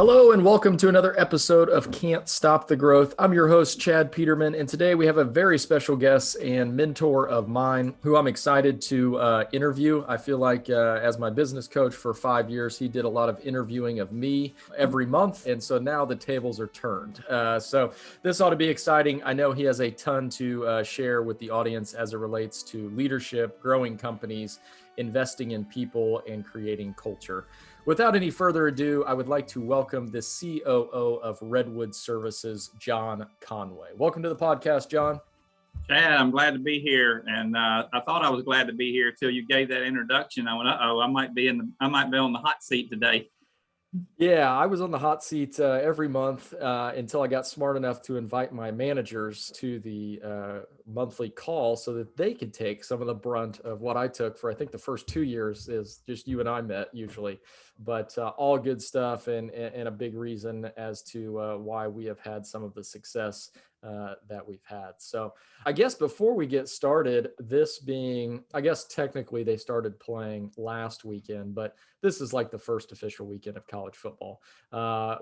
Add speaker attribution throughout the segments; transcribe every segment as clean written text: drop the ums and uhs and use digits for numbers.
Speaker 1: Hello and welcome to another episode of Can't Stop the Growth. I'm your host, Chad Peterman, and today we have a very special guest and mentor of mine who I'm excited to interview. I feel like as my business coach for 5 years, he did a lot of interviewing of me every month, and so now the tables are turned. So this ought to be exciting. I know he has a ton to share with the audience as it relates to leadership, growing companies, investing in people, and creating culture. Without any further ado, I would like to welcome the COO of Redwood Services, John Conway. Welcome to the podcast, John.
Speaker 2: Chad, I'm glad to be here, and I thought I was glad to be here till you gave that introduction. I went, I might be on the hot seat today.
Speaker 1: Yeah, I was on the hot seat every month until I got smart enough to invite my managers to the monthly call so that they could take some of the brunt of what I took for, I think, the first 2 years is just you and I met usually. But all good stuff and a big reason as to why we have had some of the success that we've had. So I guess before we get started, this being, I guess technically they started playing last weekend, but this is like the first official weekend of college football,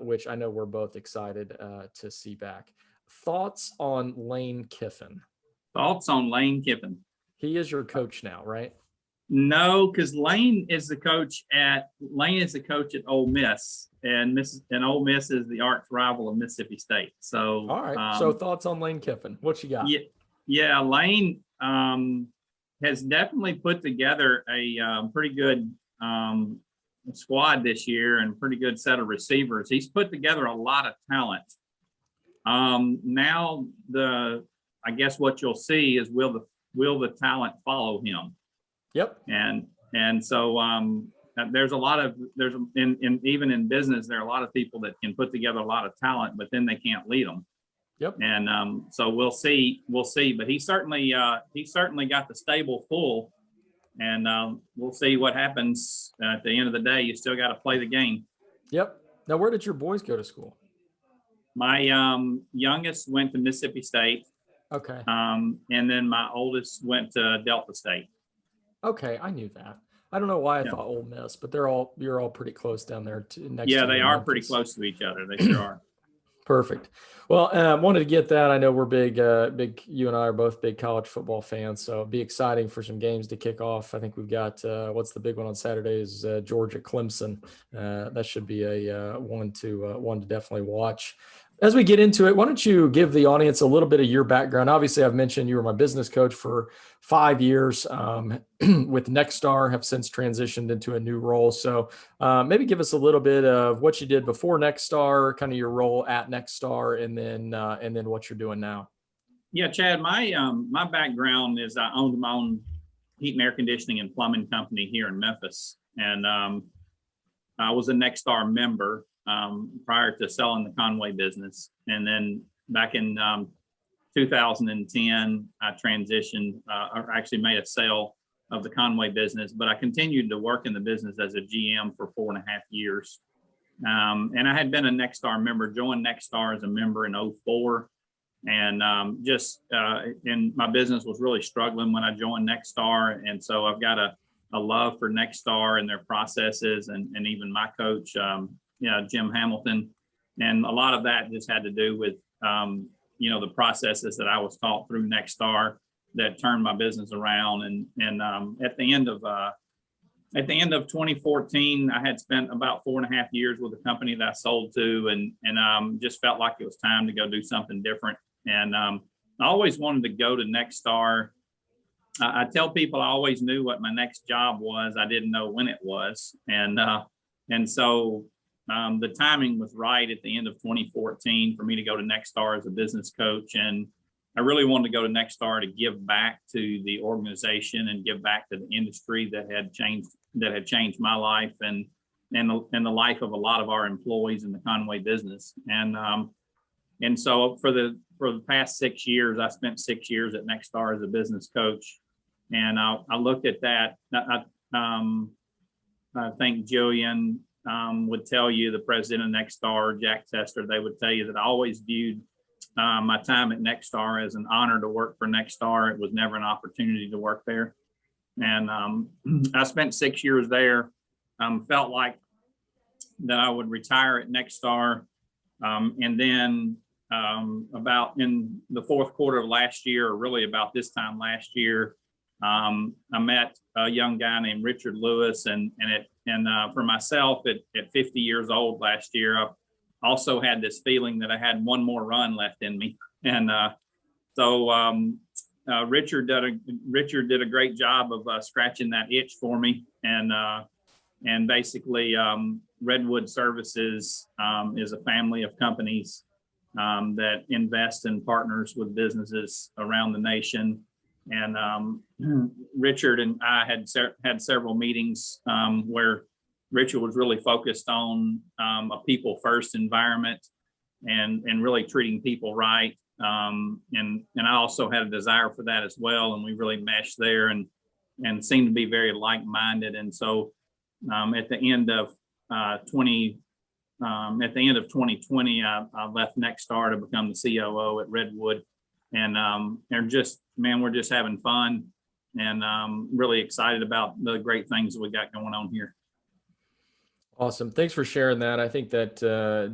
Speaker 1: which I know we're both excited to see back. Thoughts on Lane Kiffin?
Speaker 2: Thoughts on Lane Kiffin?
Speaker 1: He is your coach now, right?
Speaker 2: No, because Lane is the coach at Ole Miss, and Ole Miss is the arch rival of Mississippi State. So,
Speaker 1: all right. So thoughts on Lane Kiffin? What you got?
Speaker 2: Yeah, Lane has definitely put together a pretty good squad this year and pretty good set of receivers. He's put together a lot of talent. Now I guess what you'll see is will the talent follow him?
Speaker 1: Yep.
Speaker 2: And so even in business, there are a lot of people that can put together a lot of talent, but then they can't lead them.
Speaker 1: Yep.
Speaker 2: And so we'll see, but he certainly got the stable full, and we'll see what happens at the end of the day. You still got to play the game.
Speaker 1: Yep. Now, where did your boys go to school?
Speaker 2: My youngest went to Mississippi State.
Speaker 1: Okay.
Speaker 2: And then my oldest went to Delta State.
Speaker 1: Okay, I knew that. I don't know why I thought Ole Miss, but you're all pretty close down there next.
Speaker 2: Yeah,
Speaker 1: to
Speaker 2: they are
Speaker 1: Memphis.
Speaker 2: pretty close to each other. They sure are.
Speaker 1: Perfect. Well, wanted to get that. I know we're big. You and I are both big college football fans, so it'd be exciting for some games to kick off. I think we've got what's the big one on Saturday is Georgia Clemson. That should be a one to definitely watch. As we get into it, why don't you give the audience a little bit of your background? Obviously, I've mentioned you were my business coach for 5 years with Nexstar, have since transitioned into a new role. So maybe give us a little bit of what you did before Nexstar, kind of your role at Nexstar, and then what you're doing now.
Speaker 2: Yeah, Chad, my background is I owned my own heat and air conditioning and plumbing company here in Memphis. And I was a Nexstar member prior to selling the Conway business. And then back in 2010, I transitioned, or actually made a sale of the Conway business, but I continued to work in the business as a GM for 4.5 years. And I had been a Nexstar member, joined Nexstar as a member in 2004. And and my business was really struggling when I joined Nexstar. And so I've got a love for Nexstar and their processes and even my coach, Jim Hamilton. And a lot of that just had to do with, the processes that I was taught through Nexstar that turned my business around. And at the end of 2014, I had spent about 4.5 years with a company that I sold to, and just felt like it was time to go do something different. And I always wanted to go to Nexstar. I tell people I always knew what my next job was. I didn't know when it was. And so the timing was right at the end of 2014 for me to go to Nexstar as a business coach. And I really wanted to go to Nexstar to give back to the organization and give back to the industry that had changed my life and the life of a lot of our employees in the Conway business. And so for the past 6 years, I spent 6 years at Nexstar as a business coach. And I looked at that. I think Jillian would tell you, the president of Nexstar, Jack Tester, they would tell you that I always viewed my time at Nexstar as an honor to work for Nexstar. It was never an opportunity to work there. And I spent 6 years there. Felt like that I would retire at Nexstar. And then about in the fourth quarter of last year, or really about this time last year, I met a young guy named Richard Lewis, and for myself at 50 years old last year, I also had this feeling that I had one more run left in me, and Richard did a great job of scratching that itch for me, and basically Redwood Services is a family of companies that invest in partners with businesses around the nation. And Richard and I had several meetings where Richard was really focused on a people first environment and really treating people right. And I also had a desire for that as well. And we really meshed there and seemed to be very like-minded. And so at the end of 2020, I left Nexstar to become the COO at Redwood, and we're just having fun, and really excited about the great things that we got going on here.
Speaker 1: Awesome. Thanks for sharing that. I think that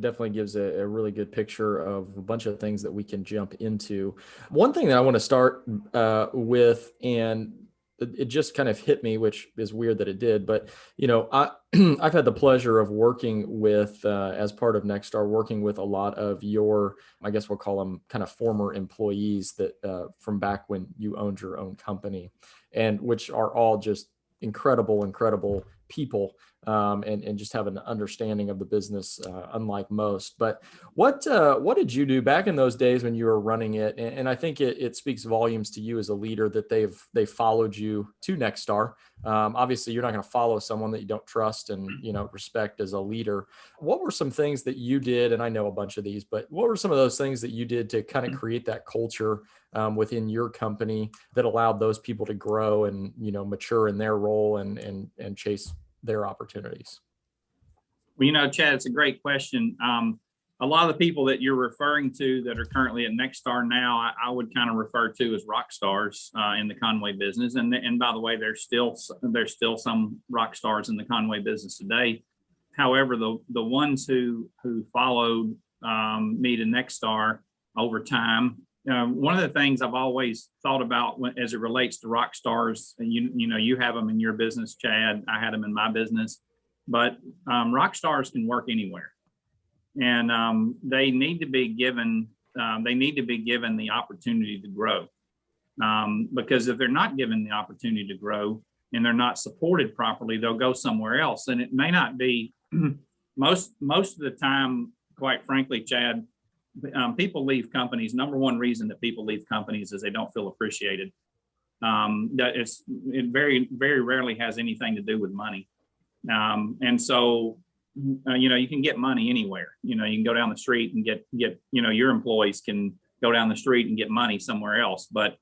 Speaker 1: definitely gives a really good picture of a bunch of things that we can jump into. One thing that I want to start with, and it just kind of hit me, which is weird that it did, but I've had the pleasure of working with, as part of Nexstar, working with a lot of your, I guess we'll call them kind of former employees that from back when you owned your own company, and which are all just incredible people, and just have an understanding of the business unlike most. But what did you do back in those days when you were running it? And I think it speaks volumes to you as a leader that they've followed you to Nexstar. Obviously, you're not going to follow someone that you don't trust and respect as a leader. What were some things that you did? And I know a bunch of these, but what were some of those things that you did to kind of create that culture within your company that allowed those people to grow and mature in their role and chase their opportunities?
Speaker 2: Well, Chad, it's a great question. A lot of the people that you're referring to that are currently at Nexstar now, I would kind of refer to as rock stars in the Conway business. And by the way, there's still some rock stars in the Conway business today. However, the ones who followed me to Nexstar over time, one of the things I've always thought about as it relates to rock stars, you have them in your business, Chad. I had them in my business, but rock stars can work anywhere, and they need to be given the opportunity to grow. Because if they're not given the opportunity to grow and they're not supported properly, they'll go somewhere else, and it may not be most of the time. Quite frankly, Chad, people leave companies. Number one reason that people leave companies is they don't feel appreciated. It very, very rarely has anything to do with money. And so, you can get money anywhere. You can go down the street and get, your employees can go down the street and get money somewhere else. But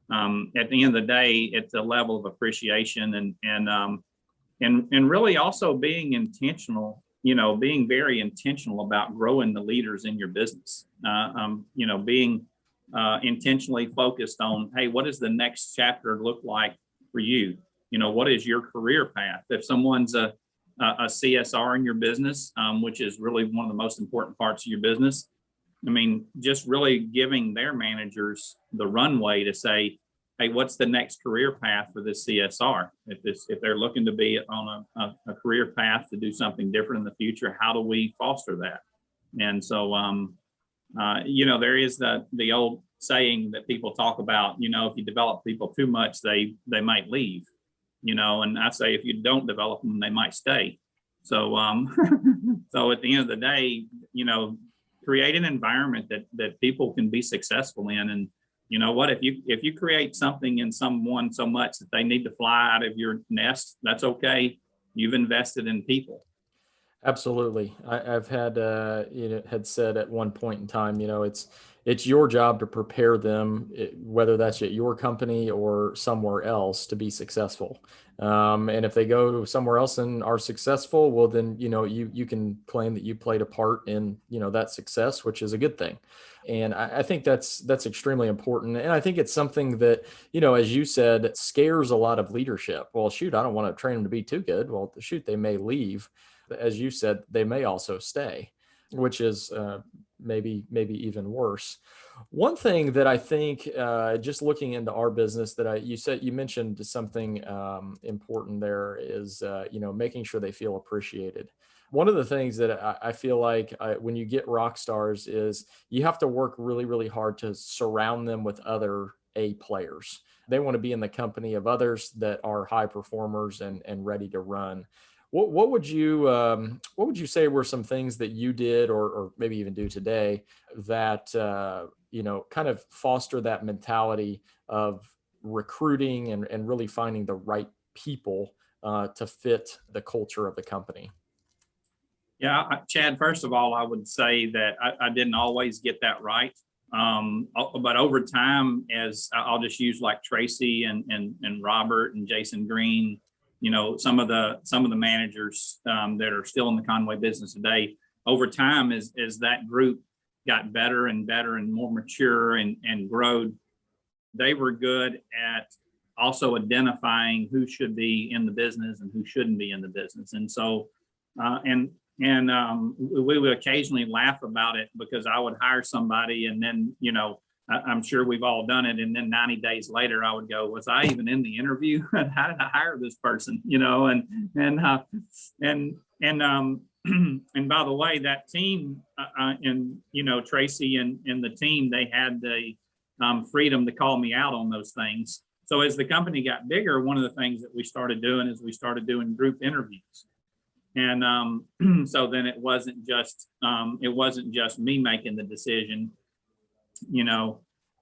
Speaker 2: at the end of the day, it's a level of appreciation and really also being intentional. Being very intentional about growing the leaders in your business, being intentionally focused on, hey, what does the next chapter look like for you? What is your career path? If someone's a CSR in your business, which is really one of the most important parts of your business, just really giving their managers the runway to say, hey, what's the next career path for this CSR? If they're looking to be on a career path to do something different in the future, how do we foster that? And so, there is the old saying that people talk about, if you develop people too much, they might leave, and I say, if you don't develop them, they might stay. So, so at the end of the day, create an environment that people can be successful in. And you know what, if you create something in someone so much that they need to fly out of your nest, that's okay. You've invested in people.
Speaker 1: Absolutely. I've had had said at one point in time, it's your job to prepare them, whether that's at your company or somewhere else, to be successful. And if they go somewhere else and are successful, well, then you can claim that you played a part in that success, which is a good thing. And I think that's extremely important. And I think it's something that, as you said, scares a lot of leadership. Well, shoot, I don't want to train them to be too good. Well, shoot, they may leave. as you said, they may also stay, which is maybe even worse. One thing that I think, just looking into our business, that you mentioned something important there is, making sure they feel appreciated. One of the things that I feel like when you get rock stars is you have to work really, really hard to surround them with other A players. They want to be in the company of others that are high performers and ready to run. What would you say were some things that you did, or maybe even do today, that kind of foster that mentality of recruiting and really finding the right people to fit the culture of the company?
Speaker 2: Yeah, Chad, first of all, I would say that I didn't always get that right. But over time, as I'll just use like Tracy and Robert and Jason Green, some of the managers that are still in the Conway business today, over time, as that group got better and better and more mature and growed, they were good at also identifying who should be in the business and who shouldn't be in the business. And so, we would occasionally laugh about it, because I would hire somebody, and then, I'm sure we've all done it. And then 90 days later, I would go, was I even in the interview? How did I hire this person? And by the way, that team, Tracy and the team, they had the freedom to call me out on those things. So as the company got bigger, one of the things that we started doing is we started doing group interviews. And so then it wasn't just me making the decision,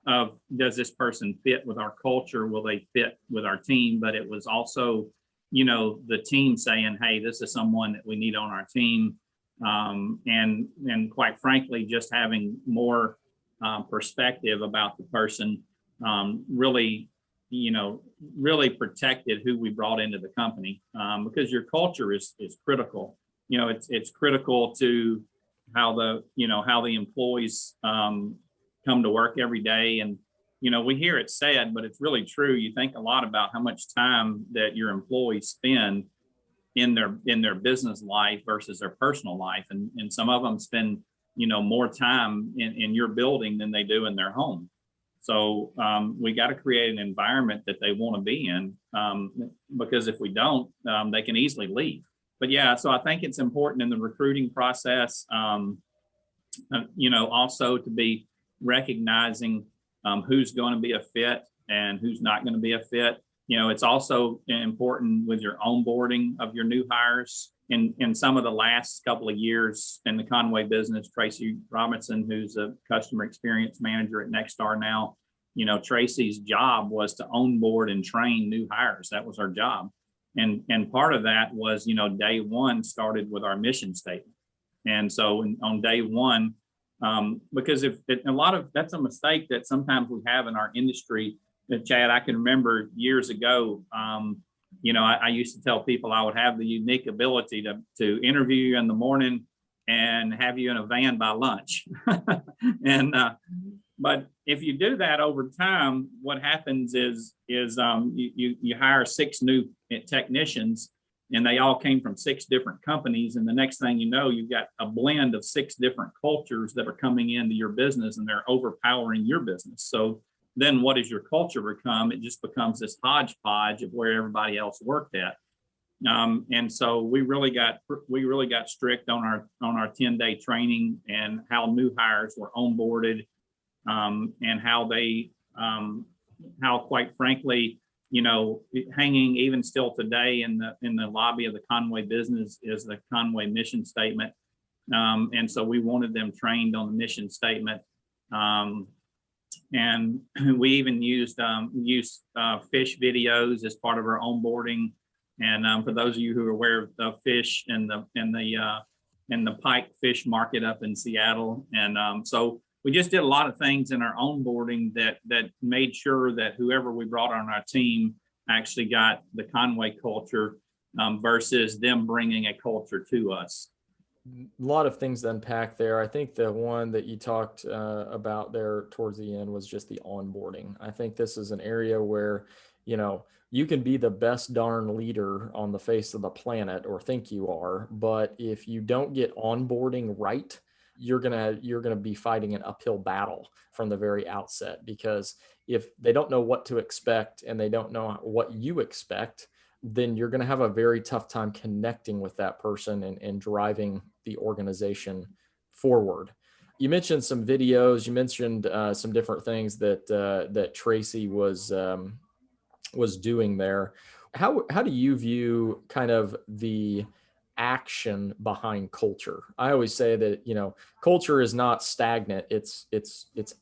Speaker 2: of does this person fit with our culture? Will they fit with our team? But it was also, the team saying, hey, this is someone that we need on our team. And quite frankly, just having more perspective about the person really protected who we brought into the company, because your culture is critical. It's critical to how the employees come to work every day. And we hear it said, but it's really true. You think a lot about how much time that your employees spend in their business life versus their personal life, and some of them spend more time in your building than they do in their home. So we got to create an environment that they want to be in, because if we don't, they can easily leave. But yeah, so I think it's important in the recruiting process, also to be recognizing who's going to be a fit and who's not going to be a fit. It's also important with your onboarding of your new hires. In some of the last couple of years in the Conway business, Tracy Robinson, who's a customer experience manager at Nexstar now, Tracy's job was to onboard and train new hires. That was her job. And part of that was, day one started with our mission statement. And so on day one, because that's a mistake that sometimes we have in our industry. Chad, I can remember years ago, I used to tell people I would have the unique ability to interview you in the morning and have you in a van by lunch. But if you do that over time, what happens is you hire 6 new technicians, and they all came from 6 different companies. And the next thing you know, you've got a blend of 6 different cultures that are coming into your business, and they're overpowering your business. So then what does your culture become? It just becomes this hodgepodge of where everybody else worked at. And so we really got strict on our 10-day training and how new hires were onboarded, and how quite frankly, hanging even still today in the lobby of the Conway business is the Conway mission statement. And so we wanted them trained on the mission statement. And we even used fish videos as part of our onboarding. And for those of you who are aware of the fish and the pike fish market up in Seattle, and so we just did a lot of things in our onboarding that made sure that whoever we brought on our team actually got the Conway culture, versus them bringing a culture to us.
Speaker 1: A lot of things to unpack there. I think the one that you talked about there towards the end was just the onboarding. I think this is an area where you know, you can be the best darn leader on the face of the planet or think you are, but if you don't get onboarding right, you're gonna be fighting an uphill battle from the very outset, because if they don't know what to expect and they don't know what you expect, then you're going to have a very tough time connecting with that person and driving the organization forward. You mentioned some videos. You mentioned some different things that Tracy was doing there. How do you view kind of the action behind culture? I always say that, you know, culture is not stagnant. It's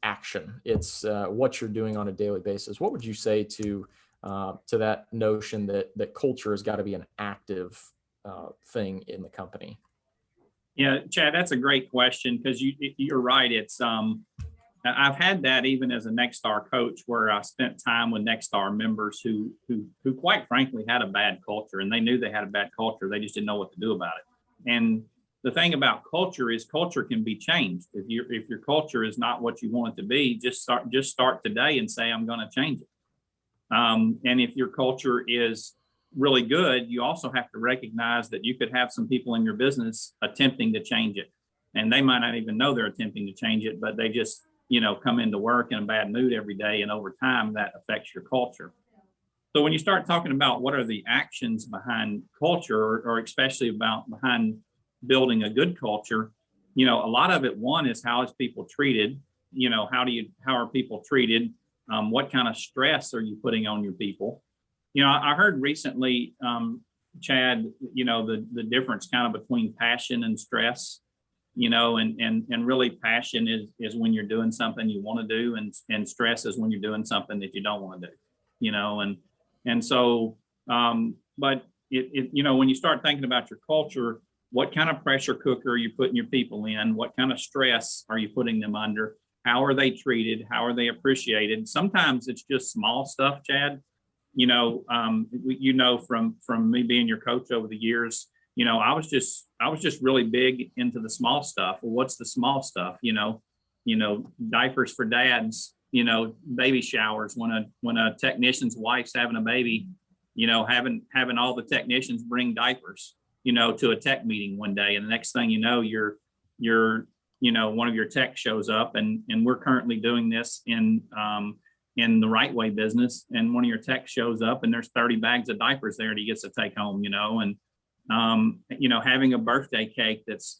Speaker 1: action. It's what you're doing on a daily basis. What would you say to that notion that culture has got to be an active thing in the company?
Speaker 2: Yeah, Chad, that's a great question, because you're right. It's I've had that even as a Next Star coach, where I spent time with Next Star members who quite frankly had a bad culture, and they knew they had a bad culture. They just didn't know what to do about it. And the thing about culture is culture can be changed. If your culture is not what you want it to be, just start today and say, I'm going to change it. And if your culture is really good, you also have to recognize that you could have some people in your business attempting to change it, and they might not even know they're attempting to change it, but they just, come into work in a bad mood every day, and over time that affects your culture. So when you start talking about what are the actions behind culture, or especially about behind building a good culture, a lot of it, one, is how is people treated. How are people treated? What kind of stress are you putting on your people? I heard recently, Chad, the difference kind of between passion and stress, and really passion is when you're doing something you want to do, and stress is when you're doing something that you don't want to do, and so, but when you start thinking about your culture, what kind of pressure cooker are you putting your people in? What kind of stress are you putting them under? How are they treated? How are they appreciated? Sometimes it's just small stuff, Chad. From me being your coach over the years, I was just really big into the small stuff. Well, what's the small stuff? Diapers for dads, baby showers when a technician's wife's having a baby, having all the technicians bring diapers, to a tech meeting one day. And the next thing you know, one of your tech shows up, and we're currently doing this in the Right Way business. And one of your tech shows up, and there's 30 bags of diapers there that he gets to take home, and having a birthday cake that's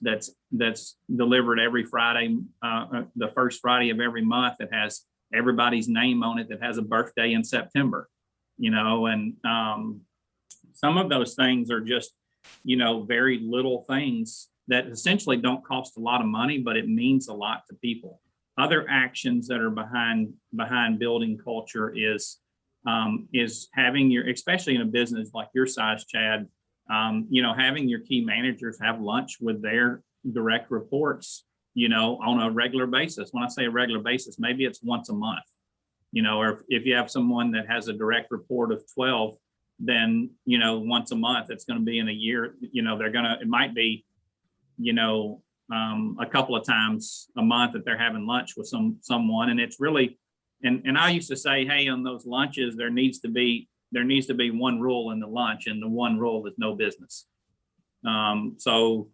Speaker 2: delivered every Friday, the first Friday of every month, that has everybody's name on it, that has a birthday in September, and some of those things are just, very little things that essentially don't cost a lot of money, but it means a lot to people. Other actions that are behind building culture is having especially in a business like your size, Chad, having your key managers have lunch with their direct reports, on a regular basis. When I say a regular basis, maybe it's once a month, or if you have someone that has a direct report of 12, then, once a month. It's going to be in a year, it might be, a couple of times a month that they're having lunch with someone. And it's really, and I used to say, hey, on those lunches, there needs to be one rule in the lunch, and the one rule is no business. So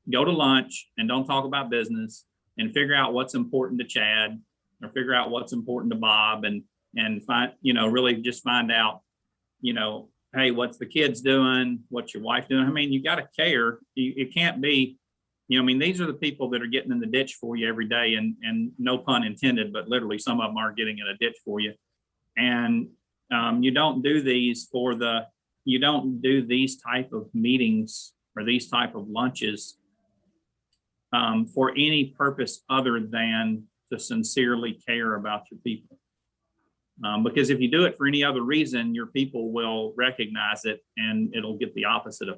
Speaker 2: go to lunch and don't talk about business, and figure out what's important to Chad, or figure out what's important to Bob, and find, really just find out, hey, what's the kids doing? What's your wife doing? I mean, you got to care. It can't be, these are the people that are getting in the ditch for you every day, and no pun intended, but literally some of them are getting in a ditch for you. And you don't do these type of meetings or these type of lunches for any purpose other than to sincerely care about your people. Because if you do it for any other reason, your people will recognize it, and it'll get the opposite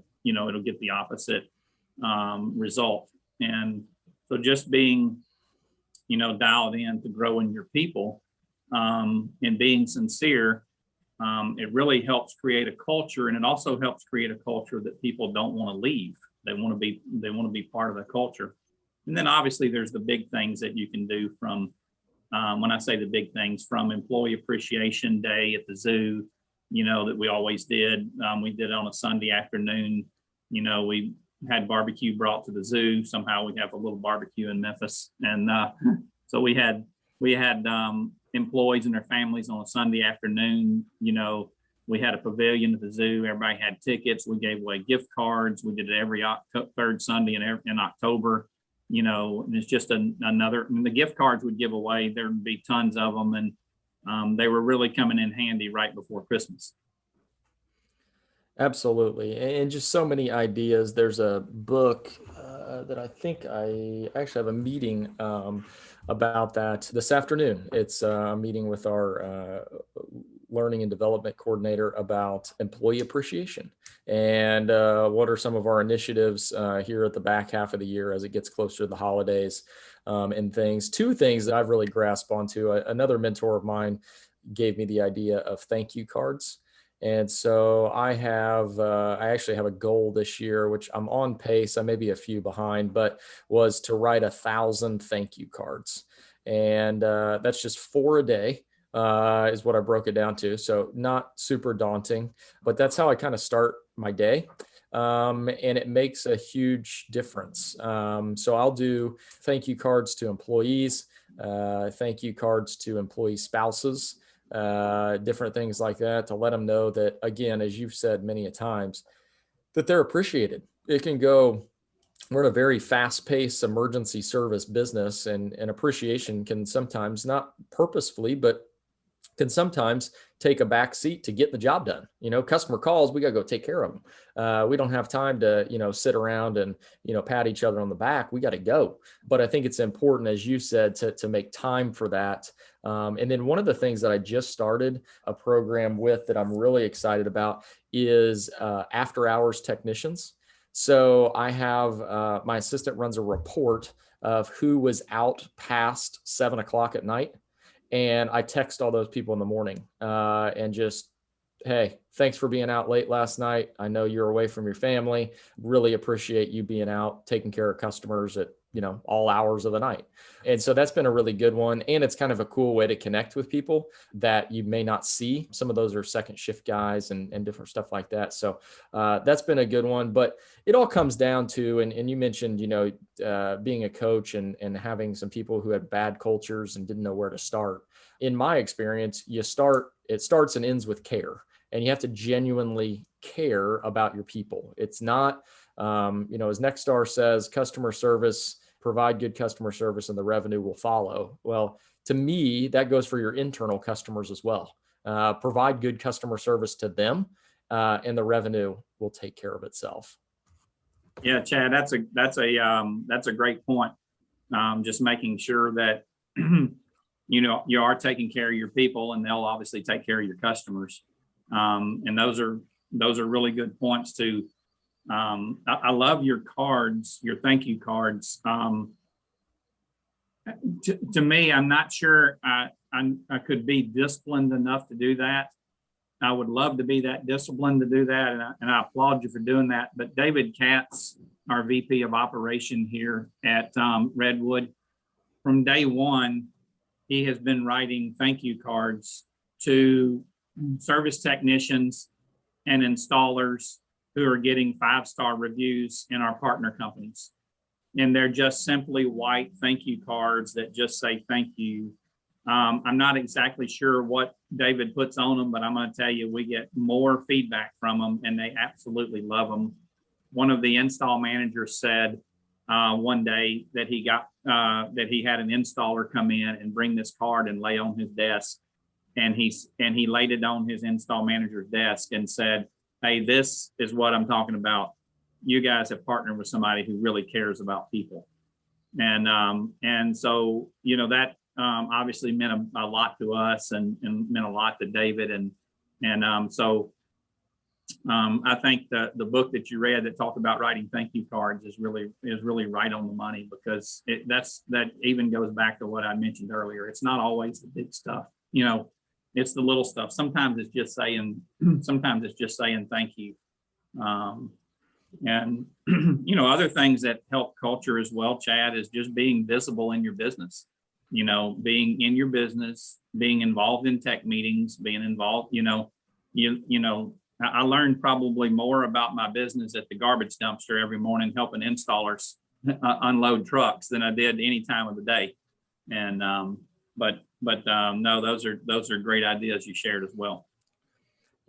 Speaker 2: result. And so just being, dialed in to growing your people, and being sincere, it really helps create a culture, and it also helps create a culture that people don't want to leave. They want to be part of the culture. And then obviously there's the big things that you can do from, when I say the big things, from Employee Appreciation Day at the zoo, that we always did. We did it on a Sunday afternoon. We had barbecue brought to the zoo. Somehow we have a little barbecue in Memphis. And so we had employees and their families on a Sunday afternoon. We had a pavilion at the zoo. Everybody had tickets. We gave away gift cards. We did it every third Sunday in October. And it's just another, the gift cards would give away. There would be tons of them. And they were really coming in handy right before Christmas.
Speaker 1: Absolutely. And just so many ideas. There's a book that I think I actually have a meeting about that this afternoon. It's a meeting with our learning and development coordinator about employee appreciation and what are some of our initiatives here at the back half of the year as it gets closer to the holidays and things. Two things that I've really grasped onto. Another mentor of mine gave me the idea of thank you cards. And so I actually have a goal this year, which I'm on pace. I may be a few behind, but was to write 1,000 thank you cards. And that's just 4 a day is what I broke it down to. So not super daunting, but that's how I kind of start my day. And it makes a huge difference. So I'll do thank you cards to employees, thank you cards to employee spouses, different things like that to let them know that, again, as you've said many a times, that they're appreciated. It can go, we're in a very fast-paced emergency service business, and appreciation can sometimes, not purposefully, but can sometimes take a back seat to get the job done. Customer calls, we got to go take care of them. We don't have time to, sit around and, pat each other on the back. We got to go. But I think it's important, as you said, to make time for that. And then one of the things that I just started a program with that I'm really excited about is after hours technicians. So I have my assistant runs a report of who was out past 7 o'clock at night. And I text all those people in the morning and just, hey, thanks for being out late last night. I know you're away from your family. Really appreciate you being out, taking care of customers at, all hours of the night. And so that's been a really good one. And it's kind of a cool way to connect with people that you may not see. Some of those are second shift guys and different stuff like that. So that's been a good one. But it all comes down to, and you mentioned, being a coach and having some people who had bad cultures and didn't know where to start. In my experience, it starts and ends with care. And you have to genuinely care about your people. It's not, as Nexstar says, customer service, provide good customer service and the revenue will follow. Well, to me, that goes for your internal customers as well. Provide good customer service to them and the revenue will take care of itself.
Speaker 2: Yeah, Chad, that's a great point. Just making sure that, you are taking care of your people and they'll obviously take care of your customers. And those are really good points too. I love your cards, your thank you cards. To me, I'm not sure I could be disciplined enough to do that. I would love to be that disciplined to do that. And I applaud you for doing that. But David Katz, our VP of operation here at Redwood, from day one, he has been writing thank you cards to service technicians and installers who are getting 5-star reviews in our partner companies. And they're just simply white thank you cards that just say thank you. I'm not exactly sure what David puts on them, but I'm going to tell you, we get more feedback from them and they absolutely love them. One of the install managers said one day that he had an installer come in and bring this card and lay on his desk. And he laid it on his install manager's desk and said, hey, this is what I'm talking about. You guys have partnered with somebody who really cares about people. And so, that obviously meant a lot to us and meant a lot to David. So I think the book that you read that talked about writing thank you cards is really right on the money, because that even goes back to what I mentioned earlier. It's not always the big stuff, it's the little stuff. Sometimes it's just saying thank you. And other things that help culture as well, Chad, is just being visible in your business, being in your business, being involved in tech meetings, being involved, you know, I learned probably more about my business at the garbage dumpster every morning, helping installers unload trucks than I did any time of the day. And no, those are great ideas you shared as well.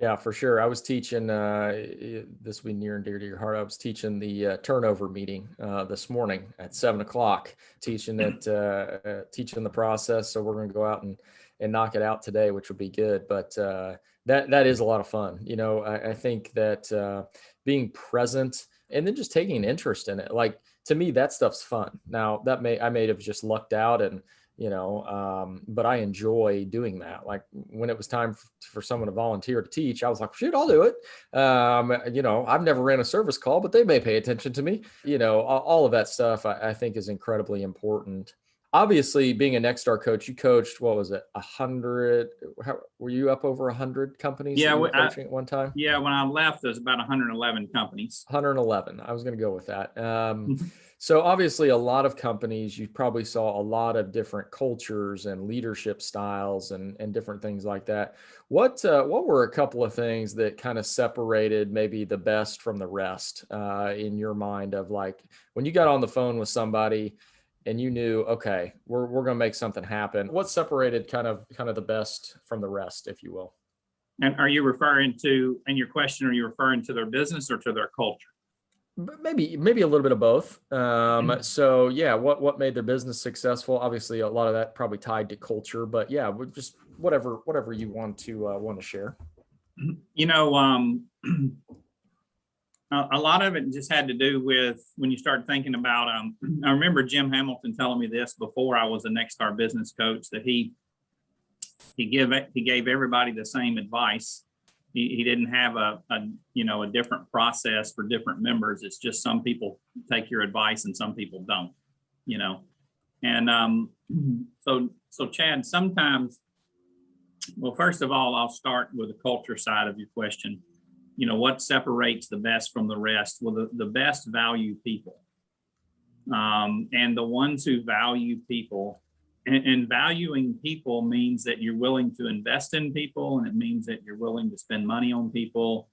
Speaker 1: Yeah, for sure. I was teaching, this will be near and dear to your heart. I was teaching the turnover meeting this morning at 7 o'clock, teaching teaching the process. So we're going to go out and knock it out today, which will be good. But that is a lot of fun. You know, I think that being present and then just taking an interest in it, like to me, that stuff's fun. Now I may have just lucked out and but I enjoy doing that. Like when it was time for someone to volunteer to teach, I was like, shoot, I'll do it. I've never ran a service call, but they may pay attention to me. All of that stuff I think is incredibly important. Obviously, being a Next Star coach, you coached, what was it, 100? Were you up over 100 companies that you were coaching at one time?
Speaker 2: Yeah, when I left, there's about 111 companies.
Speaker 1: 111. I was going to go with that. So obviously a lot of companies, you probably saw a lot of different cultures and leadership styles and different things like that. What were a couple of things that kind of separated maybe the best from the rest in your mind, of like when you got on the phone with somebody and you knew, okay, we're going to make something happen? What separated kind of the best from the rest, if you will?
Speaker 2: And are you referring to, in your question, are you referring to their business or to their culture?
Speaker 1: Maybe a little bit of both. So yeah, what made their business successful? Obviously, a lot of that probably tied to culture, but yeah, just whatever you want to share.
Speaker 2: You know, a lot of it just had to do with when you start thinking about. I remember Jim Hamilton telling me this before I was a Next Star business coach, that he gave everybody the same advice. He didn't have a different process for different members. It's just some people take your advice and some people don't, And so Chad, sometimes, well, first of all, I'll start with the culture side of your question. What separates the best from the rest? Well, the best value people. And the ones who value people, and valuing people means that you're willing to invest in people, and it means that you're willing to spend money on people,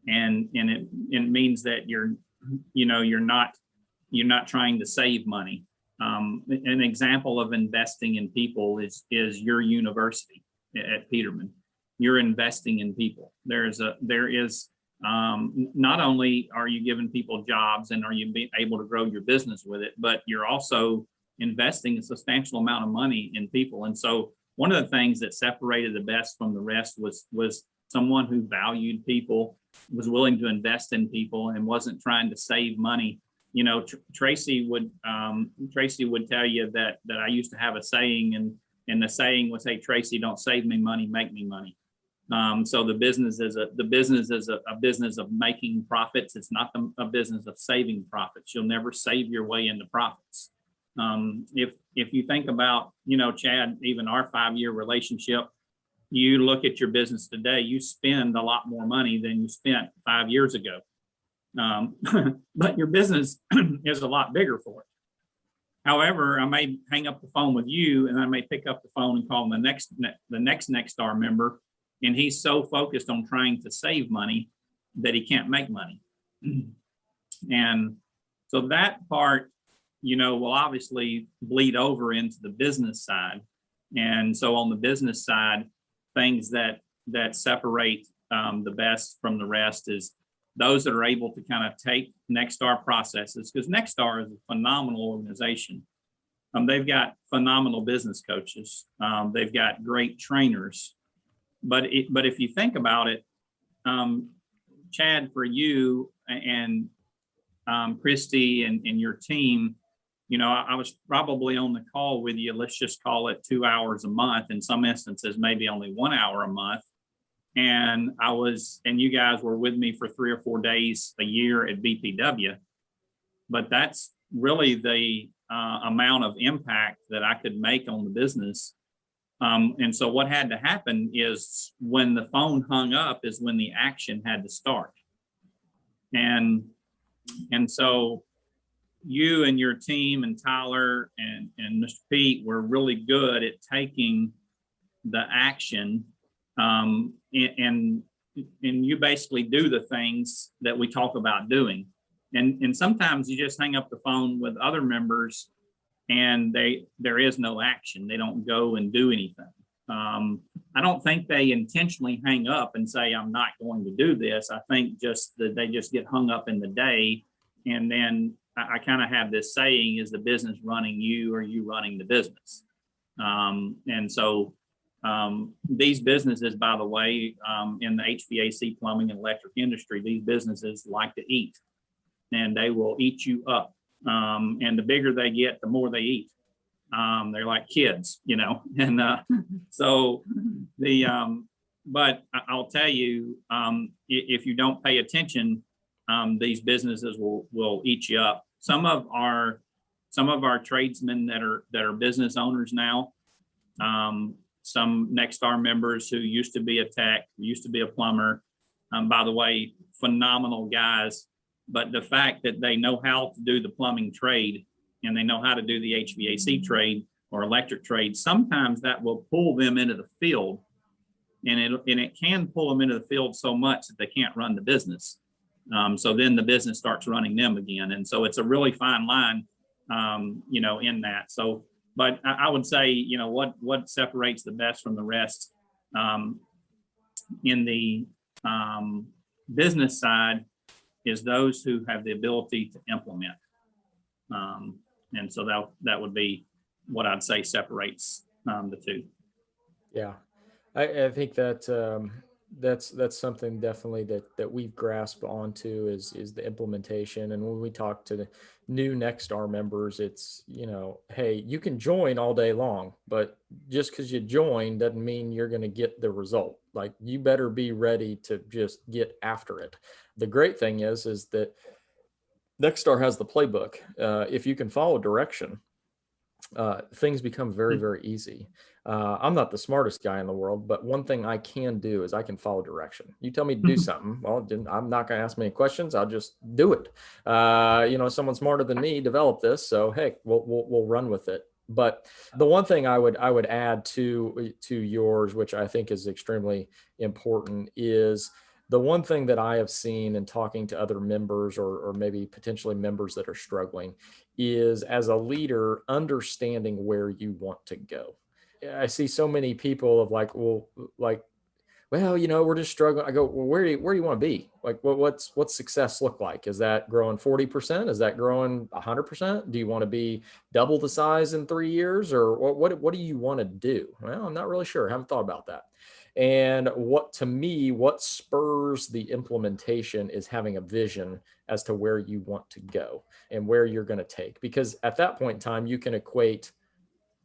Speaker 2: and it means that you're not trying to save money. An example of investing in people is your university at Peterman. You're investing in people. There is not only are you giving people jobs and are you able to grow your business with it, but you're also investing a substantial amount of money in people. And so one of the things that separated the best from the rest was someone who valued people, was willing to invest in people, and wasn't trying to save money. Tracy would tell you that I used to have a saying, and the saying was, "Hey, Tracy, don't save me money, make me money." So the business is a business of making profits. It's not a business of saving profits. You'll never save your way into profits. If you think about, Chad, even our 5-year relationship, you look at your business today, you spend a lot more money than you spent 5 years ago. But your business is a lot bigger for it. However, I may hang up the phone with you, and I may pick up the phone and call the next Next Star member, and he's so focused on trying to save money that he can't make money. And so that part, will obviously bleed over into the business side. And so on the business side, things that separate the best from the rest is those that are able to kind of take Next Star processes, because Next Star is a phenomenal organization. They've got phenomenal business coaches. They've got great trainers. But if you think about it, Chad, for you and Christy and your team, I was probably on the call with you, let's just call it 2 hours a month, in some instances, maybe only 1 hour a month. And you guys were with me for 3 or 4 days a year at BPW. But that's really the amount of impact that I could make on the business. And so what had to happen is when the phone hung up is when the action had to start. And so you and your team and Tyler and Mr. Pete were really good at taking the action and you basically do the things that we talk about doing. And sometimes you just hang up the phone with other members and there is no action. They don't go and do anything. I don't think they intentionally hang up and say, I'm not going to do this. I think just that they just get hung up in the day. And then I kind of have this saying, is the business running you or you running the business? And so these businesses, by the way, in the HVAC, plumbing, and electric industry, these businesses like to eat, and they will eat you up. And the bigger they get, the more they eat. They're like kids, and so but I'll tell you, if you don't pay attention, these businesses will eat you up. Some of our tradesmen that are business owners now, some Nexstar members who used to be a tech, used to be a plumber, by the way, phenomenal guys. But the fact that they know how to do the plumbing trade and they know how to do the HVAC trade or electric trade, sometimes that will pull them into the field, and it can pull them into the field so much that they can't run the business. So then the business starts running them again. And so it's a really fine line, in that. So, but I would say, what separates the best from the rest in the business side is those who have the ability to implement. And so that would be what I'd say separates the two.
Speaker 1: Yeah, I think that that's something definitely that we've grasped onto is the implementation. And when we talk to the new Nexstar members, it's, hey, you can join all day long, but just because you join doesn't mean you're going to get the result. Like, you better be ready to just get after it. The great thing is that Nexstar has the playbook. If you can follow direction, things become very, very easy. I'm not the smartest guy in the world, but one thing I can do is I can follow direction. You tell me to do something, well, I'm not going to ask many questions. I'll just do it. Someone smarter than me developed this, so hey, we'll run with it. But the one thing I would add to yours, which I think is extremely important, is the one thing that I have seen in talking to other members or maybe potentially members that are struggling is, as a leader, understanding where you want to go. I see so many people of well, we're just struggling. I go, well, where do you want to be? Like, what's success look like? Is that growing 40%? Is that growing 100%? Do you want to be double the size in 3 years? Or what do you want to do? Well, I'm not really sure. I haven't thought about that. And what spurs the implementation is having a vision as to where you want to go and where you're going to take, because at that point in time, you can equate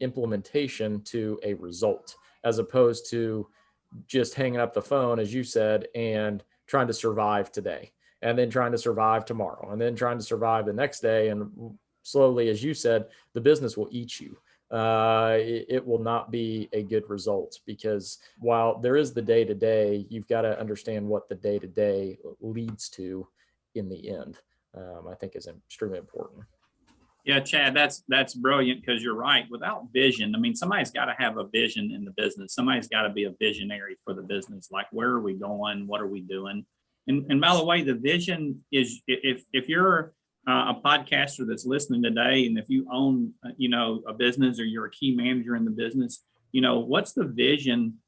Speaker 1: implementation to a result, as opposed to just hanging up the phone, as you said, and trying to survive today, and then trying to survive tomorrow, and then trying to survive the next day. And slowly, as you said, the business will eat you. It will not be a good result, because while there is the day-to-day, you've got to understand what the day-to-day leads to in the end. I think is extremely important.
Speaker 2: Yeah, Chad, that's brilliant, because you're right. Without vision, I mean, somebody's got to have a vision in the business. Somebody's got to be a visionary for the business. Like, where are we going? What are we doing? And by the way, the vision is, if you're a podcaster that's listening today, and if you own, a business, or you're a key manager in the business, what's the vision?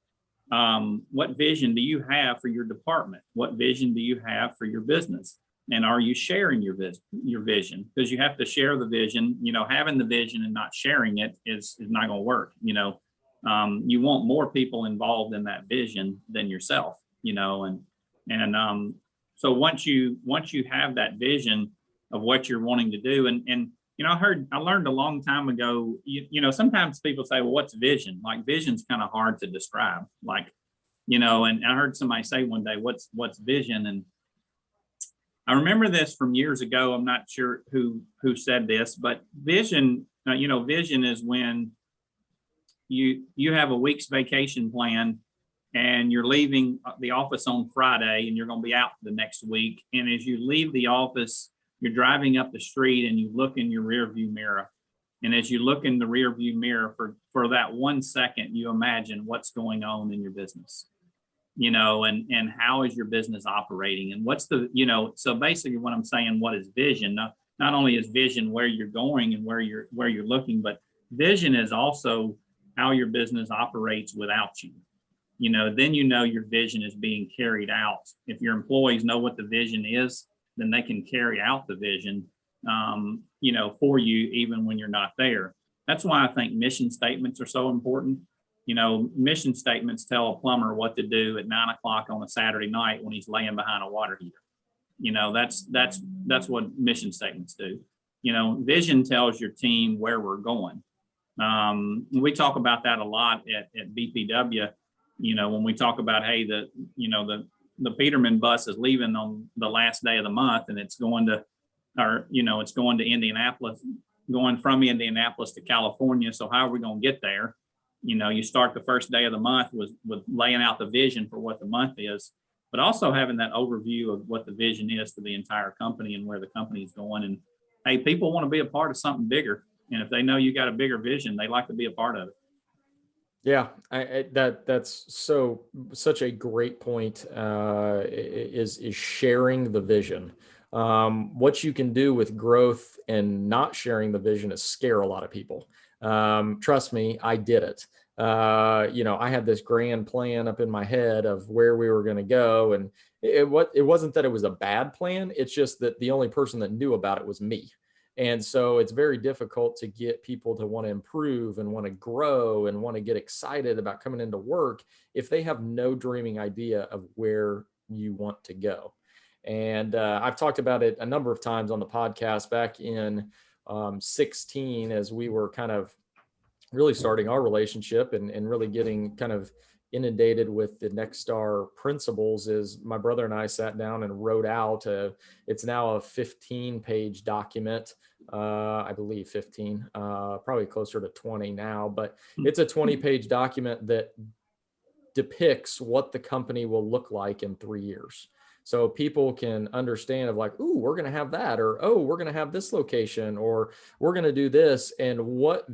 Speaker 2: What vision do you have for your department? What vision do you have for your business? And are you sharing your vision? Because you have to share the vision. Having the vision and not sharing it is not going to work. You want more people involved in that vision than yourself. So once you have that vision of what you're wanting to do, and I learned a long time ago. Sometimes people say, "Well, what's vision?" Like, vision's kind of hard to describe. Like, and I heard somebody say one day, "What's vision?" And I remember this from years ago. I'm not sure who said this, but vision, vision is when you have a week's vacation plan, and you're leaving the office on Friday, and you're going to be out the next week. And as you leave the office, you're driving up the street, and you look in your rear view mirror. And as you look in the rear view mirror for that 1 second, you imagine what's going on in your business. and how is your business operating, and what's the, so basically what I'm saying, what is vision? Not only is vision where you're going and where you're looking, but vision is also how your business operates without you. Then your vision is being carried out. If your employees know what the vision is, then they can carry out the vision, for you, even when you're not there. That's why I think mission statements are so important. Mission statements tell a plumber what to do at 9 o'clock on a Saturday night when he's laying behind a water heater. That's what mission statements do. Vision tells your team where we're going. We talk about that a lot at BPW. When we talk about, hey, the Peterman bus is leaving on the last day of the month, and it's going to Indianapolis, going from Indianapolis to California. So how are we going to get there? You start the first day of the month with laying out the vision for what the month is, but also having that overview of what the vision is for the entire company and where the company is going. And hey, people want to be a part of something bigger. And if they know you got a bigger vision, they like to be a part of it.
Speaker 1: Yeah, that's such a great point. Is sharing the vision. What you can do with growth and not sharing the vision is scare a lot of people. Trust me, I did it. I had this grand plan up in my head of where we were going to go, and it wasn't that it was a bad plan. It's just that the only person that knew about it was me. And so it's very difficult to get people to want to improve and want to grow and want to get excited about coming into work if they have no dreaming idea of where you want to go. And I've talked about it a number of times on the podcast back in 16, as we were kind of really starting our relationship and really getting kind of inundated with the Nexstar principles. Is my brother and I sat down and wrote out it's now a 15-page document, I believe 15, probably closer to 20 now, but it's a 20-page document that depicts what the company will look like in 3 years. So people can understand of like, ooh, we're going to have that, or, oh, we're going to have this location, or we're going to do this, and what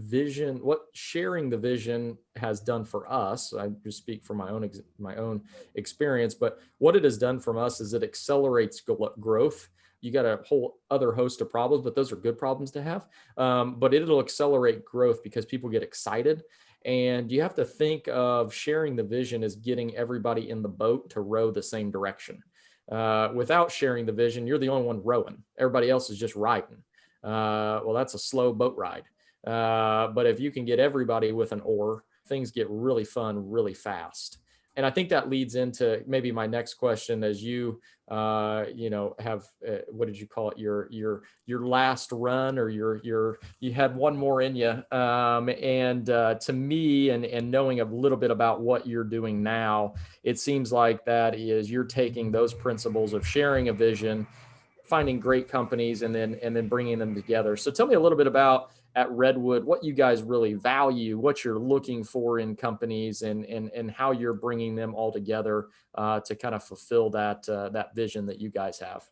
Speaker 1: sharing the vision has done for us. I just speak from my own experience, but what it has done for us is it accelerates growth. You got a whole other host of problems, but those are good problems to have. But it'll accelerate growth because people get excited. And you have to think of sharing the vision as getting everybody in the boat to row the same direction. Without sharing the vision, you're the only one rowing. Everybody else is just riding. Well, that's a slow boat ride. But if you can get everybody with an oar, things get really fun really fast. And I think that leads into maybe my next question, as you, have, what did you call it? Your last run, or you had one more in you. To me, and knowing a little bit about what you're doing now, it seems like that is you're taking those principles of sharing a vision, finding great companies, and then bringing them together. So tell me a little bit about at Redwood, what you guys really value, what you're looking for in companies, and how you're bringing them all together to kind of fulfill that vision that you guys have.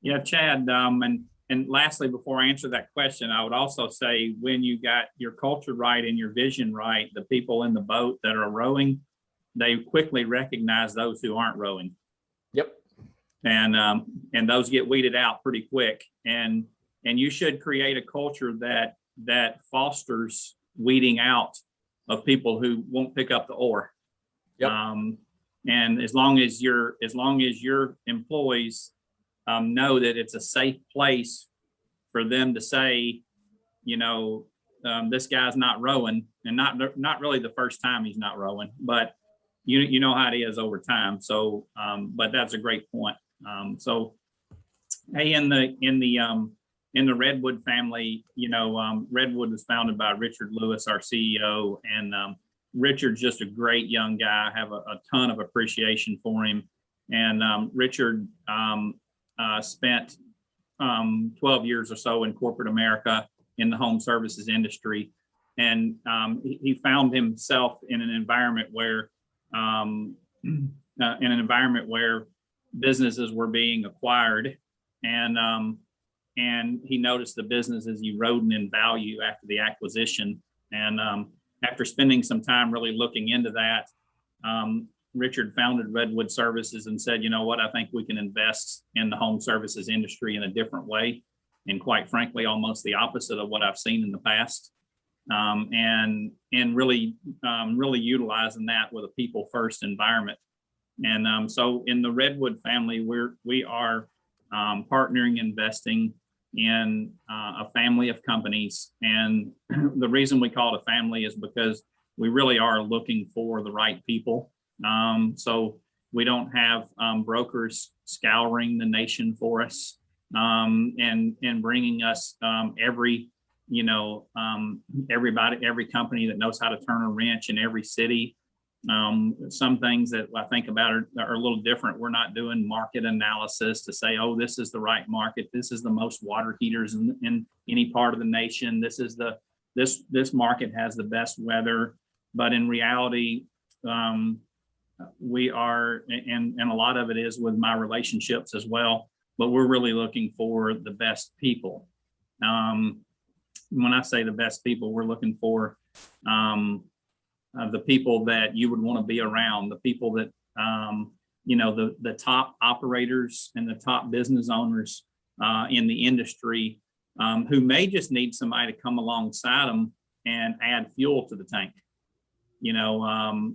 Speaker 2: Yeah, Chad. And lastly, before I answer that question, I would also say, when you got your culture right and your vision right, the people in the boat that are rowing, they quickly recognize those who aren't rowing.
Speaker 1: Yep.
Speaker 2: And those get weeded out pretty quick. And you should create a culture that fosters weeding out of people who won't pick up the oar.
Speaker 1: Yep.
Speaker 2: And as long as your employees know that it's a safe place for them to say, this guy's not rowing, and not really the first time he's not rowing, but you know how it is over time. So, but that's a great point. So, hey, in the Redwood family, Redwood was founded by Richard Lewis, our CEO, and Richard's just a great young guy. I have a ton of appreciation for him. And Richard spent 12 years or so in corporate America in the home services industry. And he found himself in an environment where businesses were being acquired, and he noticed the businesses eroding in value after the acquisition. And after spending some time really looking into that, Richard founded Redwood Services and said, you know what, I think we can invest in the home services industry in a different way. And quite frankly, almost the opposite of what I've seen in the past. And really utilizing that with a people first environment. And so in the Redwood family, we are partnering, investing in a family of companies. And the reason we call it a family is because we really are looking for the right people. So we don't have brokers scouring the nation for us and bringing us every company that knows how to turn a wrench in every city. Some things that I think about are a little different. We're not doing market analysis to say, oh, this is the right market. This is the most water heaters in any part of the nation. This market has the best weather. But in reality, we are, and a lot of it is with my relationships as well, but we're really looking for the best people. When I say the best people, we're looking for the people that you would want to be around, the people that, the top operators and the top business owners in the industry who may just need somebody to come alongside them and add fuel to the tank.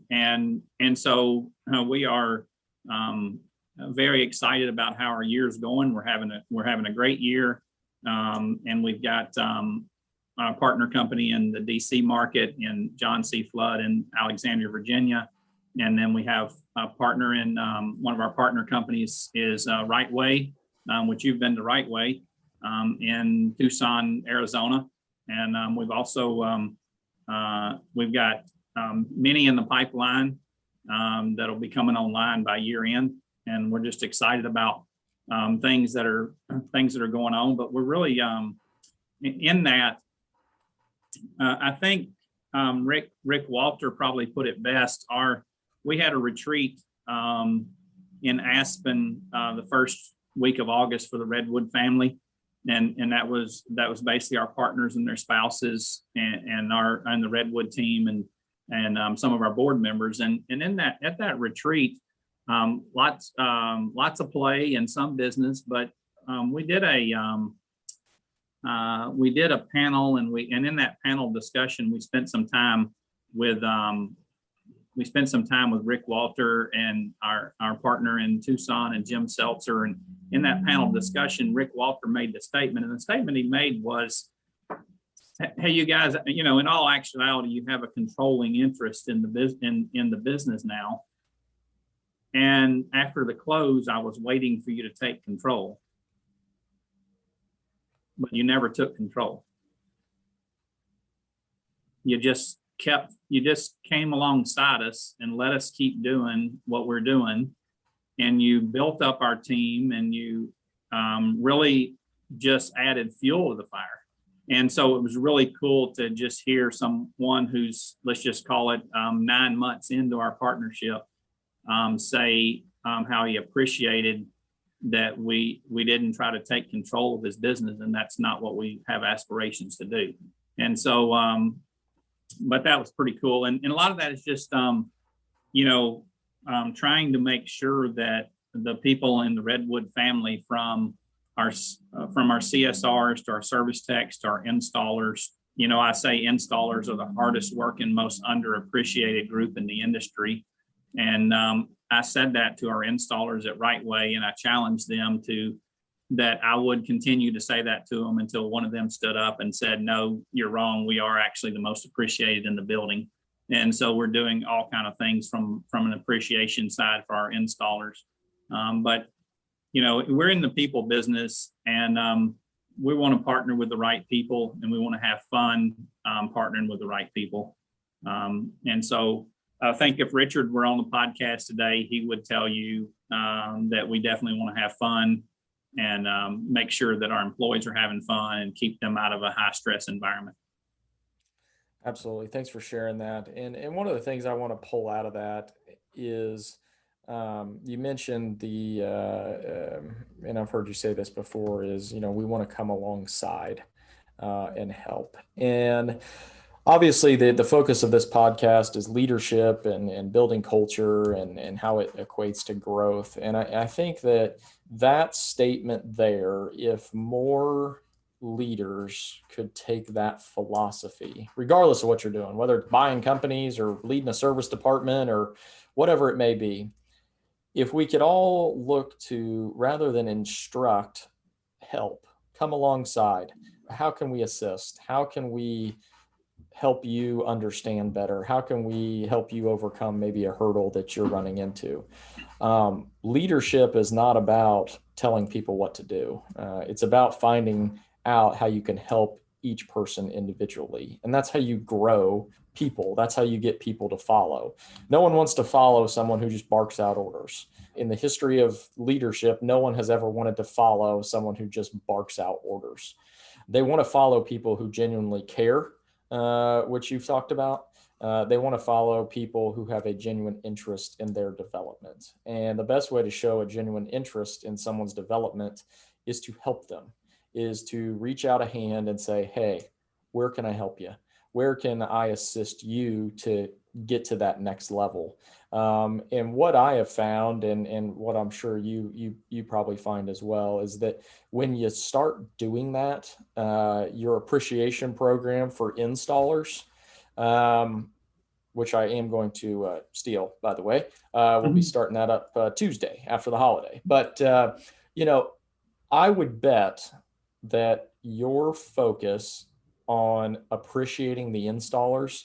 Speaker 2: And so we are very excited about how our year's going. We're having a great year, and we've got a partner company in the DC market in John C. Flood in Alexandria, Virginia, and then we have a partner in one of our partner companies is Right Way, which you've been to Right Way in Tucson, Arizona, and we've also we've got many in the pipeline that'll be coming online by year end, and we're just excited about things that are going on. But we're really in that. I think Rick Walter probably put it best. We had a retreat in Aspen the first week of August for the Redwood family, and that was basically our partners and their spouses and the Redwood team and some of our board members. And at that retreat, lots of play and some business, but we did a panel, and in that panel discussion we spent some time with Rick Walter and our partner in Tucson and Jim Seltzer. And in that panel discussion, Rick Walter made the statement, and the statement he made was, hey, you guys, in all actuality, you have a controlling interest in the business now. And after the close, I was waiting for you to take control, but you never took control. You just came alongside us and let us keep doing what we're doing. And you built up our team, and you really just added fuel to the fire. And so it was really cool to just hear someone who's, let's just call it 9 months into our partnership, say how he appreciated that we didn't try to take control of his business, and that's not what we have aspirations to do. And so, but that was pretty cool. And a lot of that is just, trying to make sure that the people in the Redwood family, from our CSRs to our service techs to our installers, I say installers are the hardest working, most underappreciated group in the industry. And I said that to our installers at Right Way, and I challenged them that I would continue to say that to them until one of them stood up and said, no, you're wrong. We are actually the most appreciated in the building. And so we're doing all kind of things from an appreciation side for our installers. But we're in the people business, and we want to partner with the right people, and we want to have fun partnering with the right people. And so I think if Richard were on the podcast today, he would tell you that we definitely want to have fun and make sure that our employees are having fun and keep them out of a high stress environment.
Speaker 1: Absolutely. Thanks for sharing that. And one of the things I want to pull out of that is you mentioned and I've heard you say this before, is, we want to come alongside and help. And Obviously the focus of this podcast is leadership and building culture and how it equates to growth. And I think that statement there, if more leaders could take that philosophy, regardless of what you're doing, whether it's buying companies or leading a service department or whatever it may be, if we could all look to, rather than instruct, help, come alongside. How can we assist? How can we help you understand better? How can we help you overcome maybe a hurdle that you're running into? Leadership is not about telling people what to do. It's about finding out how you can help each person individually. And that's how you grow people. That's how you get people to follow. No one wants to follow someone who just barks out orders. In the history of leadership, no one has ever wanted to follow someone who just barks out orders. They want to follow people who genuinely care, which you've talked about. They want to follow people who have a genuine interest in their development. And the best way to show a genuine interest in someone's development is to help them, is to reach out a hand and say, hey, where can I help you? Where can I assist you to get to that next level? And what I have found, and what I'm sure you probably find as well, is that when you start doing that, your appreciation program for installers, which I am going to steal, by the way, we'll be starting that up Tuesday after the holiday. But I would bet that your focus on appreciating the installers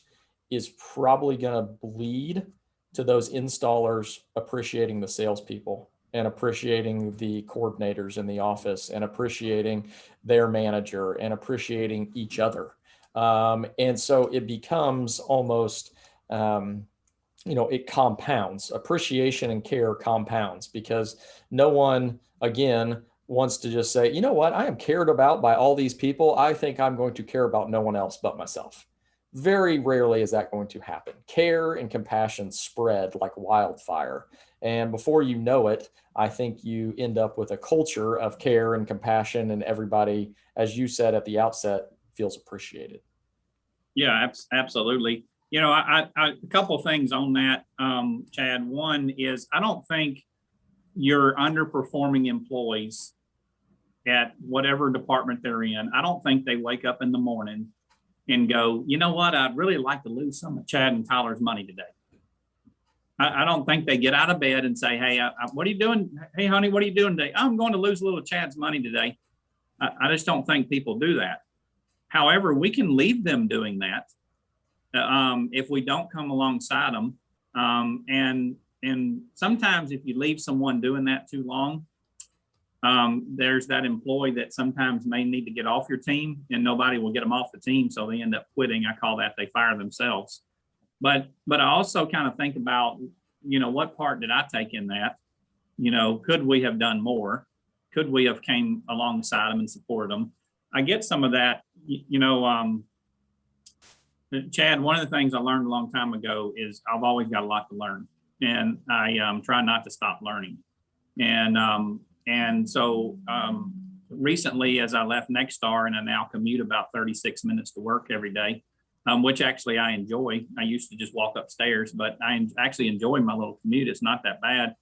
Speaker 1: is probably going to bleed to those installers appreciating the salespeople and appreciating the coordinators in the office and appreciating their manager and appreciating each other. And so it becomes almost, it compounds. Appreciation and care compounds, because no one, again, wants to just say, you know what, I am cared about by all these people. I think I'm going to care about no one else but myself. Very rarely is that going to happen. Care and compassion spread like wildfire. And before you know it, I think you end up with a culture of care and compassion, and everybody, as you said at the outset, feels appreciated.
Speaker 2: Yeah, absolutely. A couple of things on that, Chad. One is, I don't think your underperforming employees at whatever department they're in, I don't think they wake up in the morning and go, you know what, I'd really like to lose some of Chad and Tyler's money today. I don't think they get out of bed and say, hey, what are you doing? Hey, honey, what are you doing today? I'm going to lose a little Chad's money today. I just don't think people do that. However, we can leave them doing that if we don't come alongside them. And sometimes if you leave someone doing that too long, there's that employee that sometimes may need to get off your team, and nobody will get them off the team, so they end up quitting. I call that they fire themselves. But I also kind of think about, what part did I take in that? Could we have done more? Could we have came alongside them and supported them? I get some of that. Chad, one of the things I learned a long time ago is I've always got a lot to learn, and I try not to stop learning. And so recently, as I left Nexstar and I now commute about 36 minutes to work every day, which actually I enjoy. I used to just walk upstairs, but I actually enjoy my little commute. It's not that bad,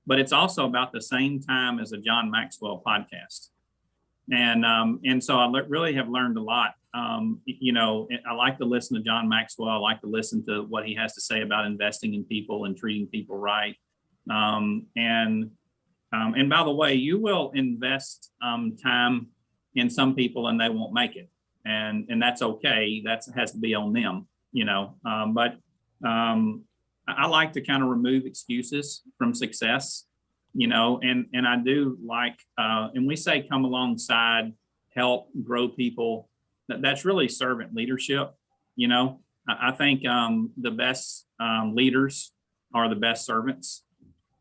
Speaker 2: but it's also about the same time as a John Maxwell podcast. And so I really have learned a lot. I like to listen to John Maxwell. I like to listen to what he has to say about investing in people and treating people right. And by the way, you will invest time in some people and they won't make it. And that's okay. That has to be on them, but I like to kind of remove excuses from success, and I do like, and we say come alongside, help grow people. That's really servant leadership. I think the best leaders are the best servants.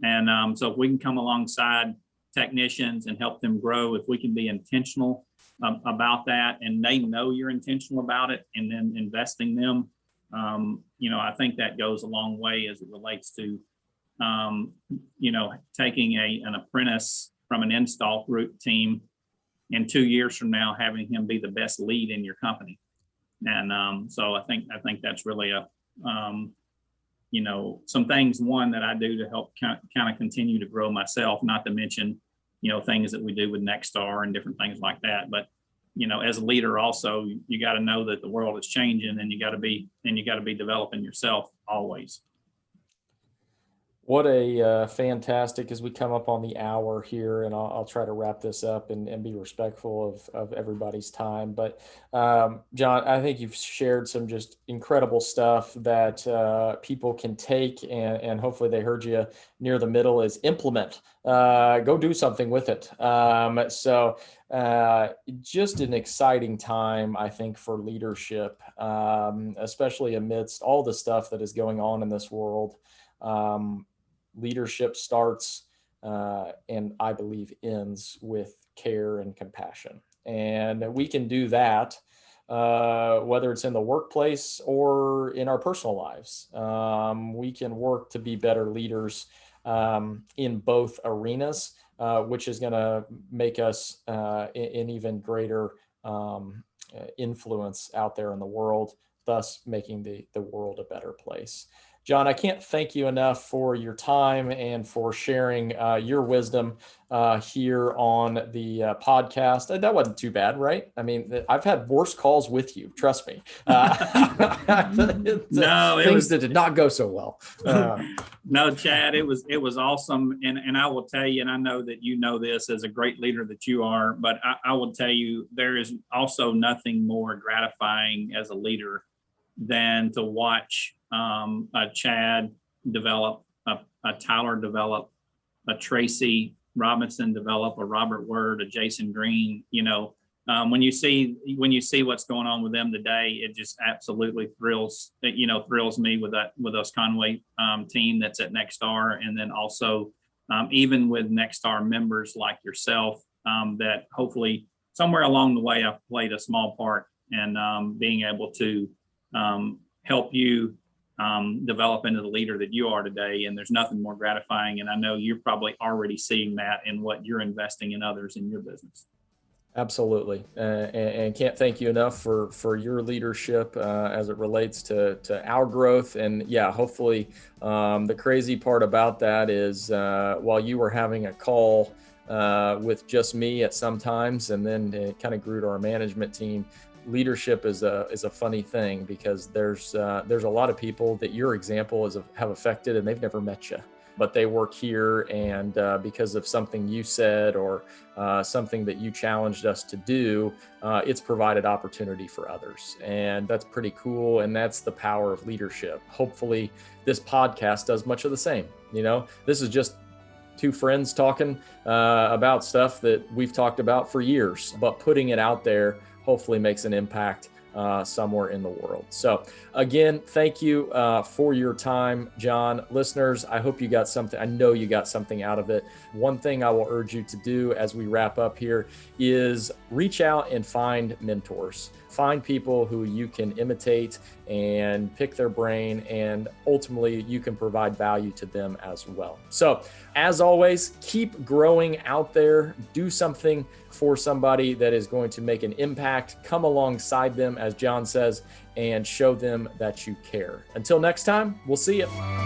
Speaker 2: And so if we can come alongside technicians and help them grow, if we can be intentional about that, and they know you're intentional about it, and then investing them, I think that goes a long way as it relates to, taking an apprentice from an install group team, and 2 years from now having him be the best lead in your company. And so I think that's really some things, one, that I do to help kind of continue to grow myself, not to mention, things that we do with Nexstar and different things like that. But, as a leader also, you got to know that the world is changing, and you got to be developing yourself always.
Speaker 1: What a fantastic, as we come up on the hour here, and I'll try to wrap this up and be respectful of everybody's time. But John, I think you've shared some just incredible stuff that people can take, and hopefully they heard you near the middle is implement. Go do something with it. So just an exciting time, I think, for leadership, especially amidst all the stuff that is going on in this world. Leadership starts and I believe ends with care and compassion. And we can do that whether it's in the workplace or in our personal lives. We can work to be better leaders in both arenas, which is going to make us an even greater influence out there in the world, thus making the world a better place. John, I can't thank you enough for your time and for sharing your wisdom here on the podcast. That wasn't too bad, right? I mean, I've had worse calls with you, trust me. Things that did not go so well.
Speaker 2: No, Chad, it was awesome. And I will tell you, and I know that you know this as a great leader that you are, but I will tell you, there is also nothing more gratifying as a leader than to watch a Chad develop, a Tyler develop, a Tracy Robinson develop, a Robert Word, a Jason Green. When you see what's going on with them today, it just absolutely thrills me with us Conway team that's at Nexstar, and then also even with Nexstar members like yourself that hopefully somewhere along the way I've played a small part in being able to help you develop into the leader that you are today. And there's nothing more gratifying. And I know you're probably already seeing that in what you're investing in others in your business.
Speaker 1: Absolutely. And can't thank you enough for your leadership as it relates to our growth. And yeah, hopefully the crazy part about that is while you were having a call with just me at some times, and then it kind of grew to our management team, leadership is a funny thing, because there's a lot of people that your example have affected, and they've never met you, but they work here, and because of something you said or something that you challenged us to do, it's provided opportunity for others, and that's pretty cool. And that's the power of leadership. Hopefully this podcast does much of the same. This is just two friends talking about stuff that we've talked about for years, but putting it out there hopefully makes an impact somewhere in the world. So again, thank you for your time, John. Listeners, I hope you got something. I know you got something out of it. One thing I will urge you to do as we wrap up here is reach out and find mentors. Find people who you can imitate and pick their brain, and ultimately you can provide value to them as well. So as always, keep growing out there. Do something for somebody that is going to make an impact. Come alongside them, as John says, and show them that you care. Until next time, we'll see you.